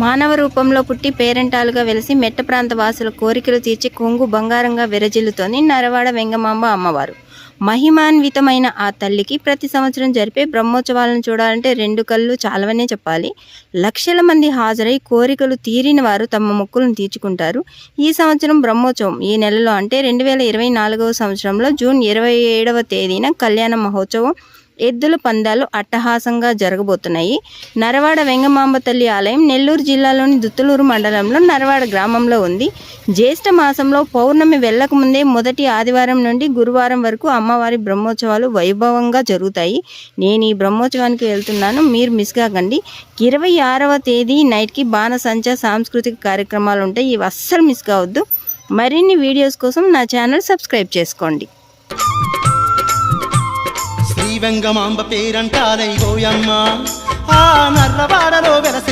మానవ రూపంలో పుట్టి పేరెంటాలుగా వెలిసి మెట్ట ప్రాంత వాసుల కోరికలు తీర్చి కొంగు బంగారంగా విరజిల్లుతోంది నరవాడ వెంగమాంబ అమ్మవారు. మహిమాన్వితమైన ఆ తల్లికి ప్రతి సంవత్సరం జరిపే బ్రహ్మోత్సవాలను చూడాలంటే రెండు కళ్ళు చాలవనే చెప్పాలి. లక్షల మంది హాజరై కోరికలు తీరిన వారు తమ మొక్కులను తీర్చుకుంటారు. ఈ సంవత్సరం బ్రహ్మోత్సవం ఈ నెలలో అంటే 2024వ సంవత్సరంలో జూన్ 27వ తేదీన కళ్యాణ మహోత్సవం, ఎద్దుల పందాలు అట్టహాసంగా జరగబోతున్నాయి. నరవాడ వెంగమాంబ తల్లి ఆలయం నెల్లూరు జిల్లాలోని దుత్తులూరు మండలంలో నరవాడ గ్రామంలో ఉంది. జ్యేష్ఠ మాసంలో పౌర్ణమి వెళ్ళక ముందే మొదటి ఆదివారం నుండి గురువారం వరకు అమ్మవారి బ్రహ్మోత్సవాలు వైభవంగా జరుగుతాయి. నేను ఈ బ్రహ్మోత్సవానికి వెళ్తున్నాను, మీరు మిస్ కాకండి. 26వ తేదీ నైట్కి బాణసంచా సాంస్కృతిక కార్యక్రమాలు ఉంటాయి, ఇవి అస్సలు మిస్ కావద్దు. మరిన్ని వీడియోస్ కోసం నా ఛానల్ సబ్స్క్రైబ్ చేసుకోండి. శ్రీ వెంగమాంబ పేరంటాలై ఓయమ్మ, ఆ నర్రవాడలో వెలసి